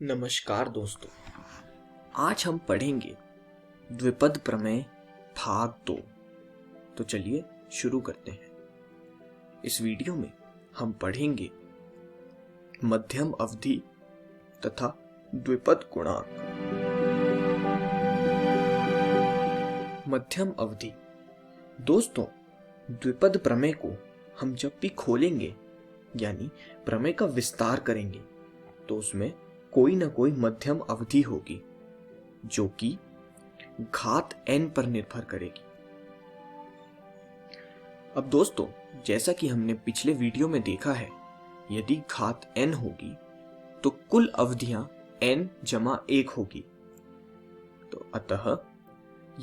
नमस्कार दोस्तों, आज हम पढ़ेंगे द्विपद प्रमेय भाग 2। तो चलिए शुरू करते हैं। इस वीडियो में हम पढ़ेंगे मध्यम अवधि तथा द्विपद गुणांक। मध्यम अवधि दोस्तों, द्विपद प्रमेय को हम जब भी खोलेंगे यानी प्रमेय का विस्तार करेंगे तो उसमें कोई ना कोई मध्यम अवधि होगी जो कि घात n पर निर्भर करेगी। अब दोस्तों, जैसा कि हमने पिछले वीडियो में देखा है, यदि घात n होगी तो कुल अवधियां n जमा 1 होगी। तो अतः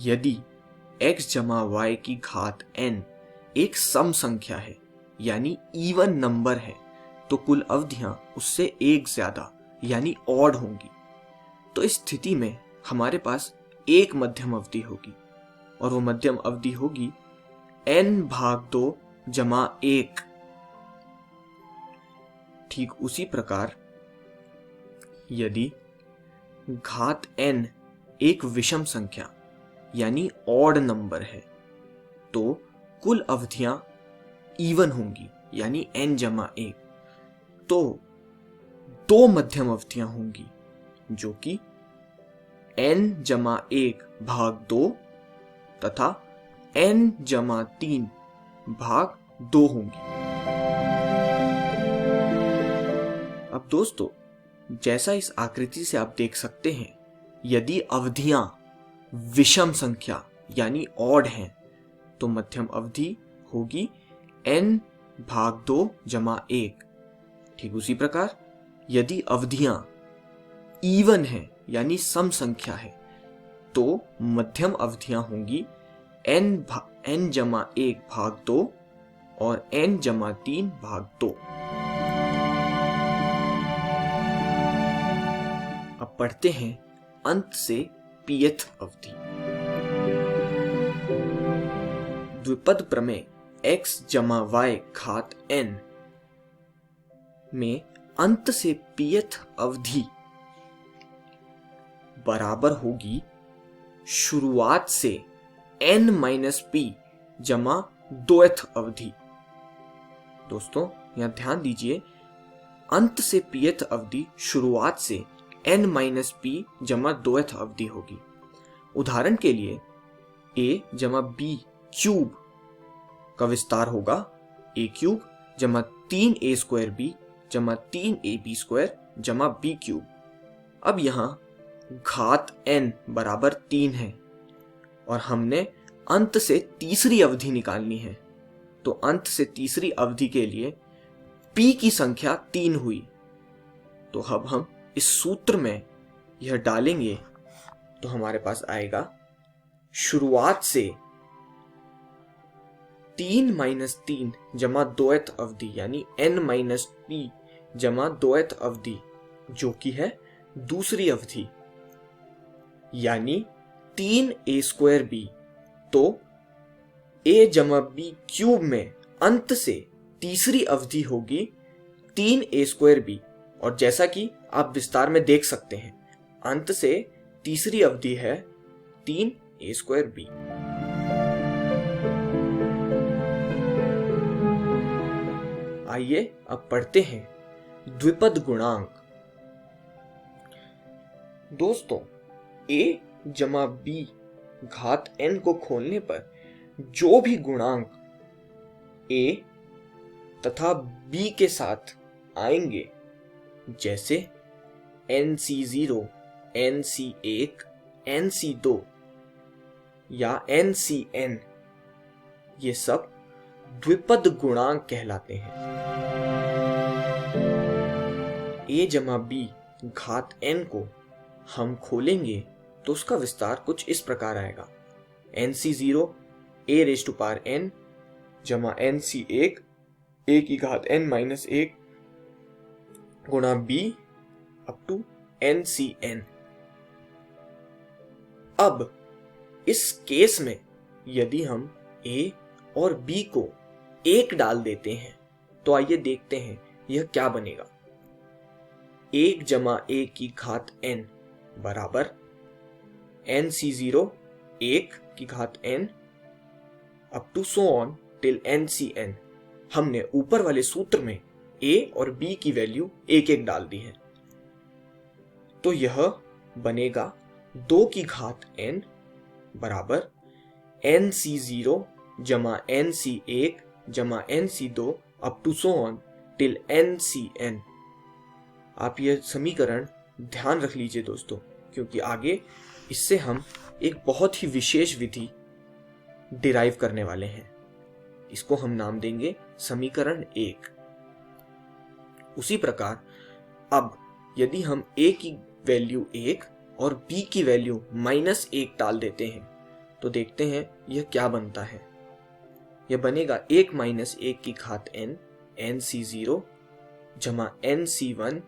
यदि x जमा y की घात n एक सम संख्या है यानी इवन नंबर है तो कुल अवधियां उससे एक ज्यादा यानी ऑड होंगी। तो इस स्थिति में हमारे पास एक मध्यम अवधि होगी और वो मध्यम अवधि होगी n/2 जमा 1। ठीक उसी प्रकार यदि घात n एक विषम संख्या यानी ऑड नंबर है तो कुल अवधियां इवन होंगी यानी n जमा 1। तो दो मध्यम अवधियां होंगी जो कि n जमा 1 भाग 2 तथा n जमा 3 भाग 2 होंगी। अब दोस्तों, जैसा इस आकृति से आप देख सकते हैं, यदि अवधियां विषम संख्या यानी ऑड हैं तो मध्यम अवधि होगी n भाग 2 जमा 1। ठीक उसी प्रकार यदि अवधियां इवन है यानी सम संख्या है तो मध्यम अवधियां होंगी n जमा 1 भाग 2 और n जमा 3 भाग 2। अब पढ़ते हैं अंत से pth अवधि। द्विपद प्रमेय x जमा y घात n में अंत से pth अवधि बराबर होगी शुरुआत से n-p जमा 2th अवधि। दोस्तों, यहां ध्यान दीजिए, अंत से pth अवधि शुरुआत से n-p जमा 2th अवधि होगी। उदाहरण के लिए a जमा b क्यूब का विस्तार होगा a क्यूब जमा 3a² जमा 3ab² जमा b क्यूब। अब यहां घात n बराबर 3 है और हमने अंत से तीसरी अवधि निकालनी है। तो अंत से तीसरी अवधि के लिए p की संख्या 3 हुई। तो अब हम इस सूत्र में यह डालेंगे तो हमारे पास आएगा शुरुआत से 3-3 जमा 2th अवधि यानी n-p जमा 2th अवधि जो कि है दूसरी अवधि यानी 3a²b। तो a जमा b क्यूब में अंत से तीसरी अवधि होगी 3a²b और जैसा कि आप विस्तार में देख सकते हैं, अंत से तीसरी अवधि है 3a²b। आइए अब पढ़ते हैं द्विपद गुणांक। दोस्तों, a जमा b घात n को खोलने पर जो भी गुणांक a तथा b के साथ आएंगे, जैसे nc0, nc1, nc2 या ncn, ये सब द्विपद गुणांक कहलाते हैं। a जमा b घात n को हम खोलेंगे तो उसका विस्तार कुछ इस प्रकार आएगा। nc0 a⁻n जमा nc1 a की घात n-1 गुणा b अप टू ncn। अब इस केस में यदि हम a और b को 1 डाल देते हैं तो आइए देखते हैं यह क्या बनेगा। 1 जमा a की घात n बराबर nc0 1 की घात n up to so on till ncn। हमने ऊपर वाले सूत्र में a और b की वैल्यू एक एक डाल दी है, तो यह बनेगा 2 की घात n बराबर nc0 जमा nc1 जमा nc2 up to so on till ncn। आप यह समीकरण ध्यान रख लीजिए दोस्तों, क्योंकि आगे इससे हम एक बहुत ही विशेष विधि डिराइव करने वाले हैं। इसको हम नाम देंगे समीकरण 1। उसी प्रकार अब यदि हम a की वैल्यू 1 और b की वैल्यू -1 डाल देते हैं तो देखते हैं यह क्या बनता है। यह बनेगा 1 - 1 की घात n nc0 जमा nc1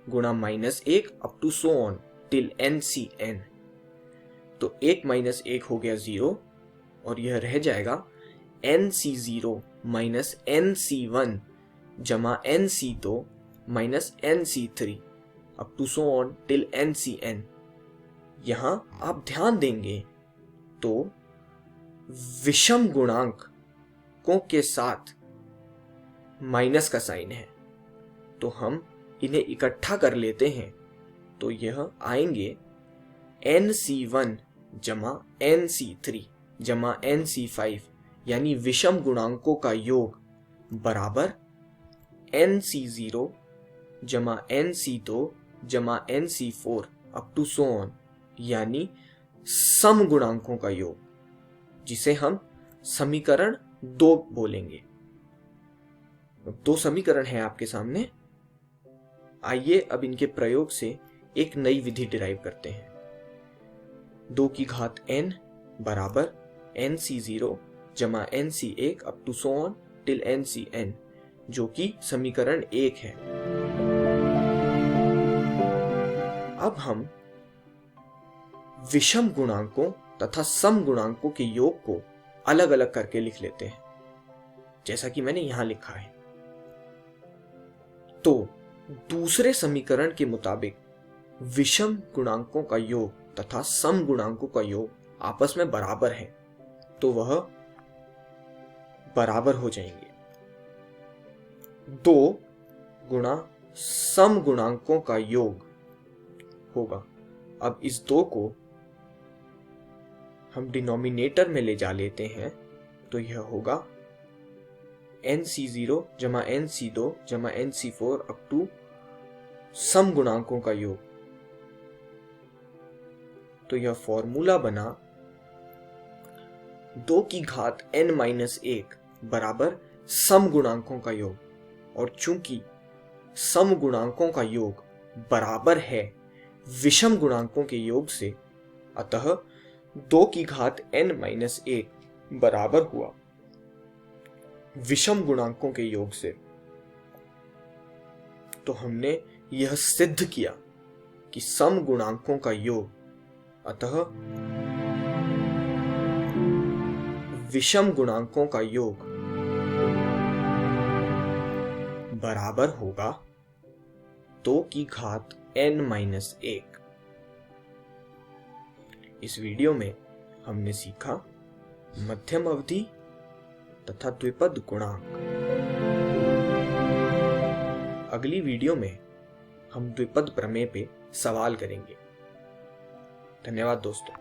गुणा -1 up to so on till ncn। तो 1 - 1 हो गया 0 और यह रह जाएगा nc0 माइनस nc1 जमा nc2 minus nc3 up to so on till ncn। यहां आप ध्यान देंगे तो विषम गुणांकों के साथ माइनस का साइन है, तो हम इन्हें इकट्ठा कर लेते हैं तो यह आएंगे nc1 जमा nc3 जमा nc5 यानी विषम गुणांकों का योग बराबर nc0 जमा nc2 जमा nc4 up to so on यानी सम गुणांकों का योग, जिसे हम समीकरण 2 बोलेंगे। 2 समीकरण हैं आपके सामने। आइए अब इनके प्रयोग से एक नई विधि डिराइव करते हैं। 2 की घात n बराबर nc0 जमा nc1 up to so on till ncn, जो कि समीकरण 1 है। अब हम विषम गुणांकों तथा सम गुणांकों के योग को अलग अलग करके लिख लेते हैं, जैसा कि मैंने यहां लिखा है। तो दूसरे समीकरण के मुताबिक विषम गुणांकों का योग तथा सम गुणांकों का योग आपस में बराबर है, तो वह बराबर हो जाएंगे। 2 गुणा सम गुणांकों का योग होगा। अब इस 2 को हम डिनोमिनेटर में ले जा लेते हैं, तो यह होगा nc0 जमा nc2 जमा nc4 अप टू सम गुणांकों का योग। तो यह फॉर्मूला बना 2 की घात n-1 बराबर सम गुणांकों का योग, और चूंकि सम गुणांकों का योग बराबर है विषम गुणांकों के योग से, अतः 2 की घात n-1 बराबर हुआ विषम गुणांकों के योग से। तो हमने यह सिद्ध किया कि सम गुणांकों का योग अतः विषम गुणांकों का योग बराबर होगा 2 की घात n-1। इस वीडियो में हमने सीखा मध्यम अवधि तथा द्विपद गुणांक। अगली वीडियो में हम द्विपद प्रमेय पे सवाल करेंगे। धन्यवाद दोस्तों।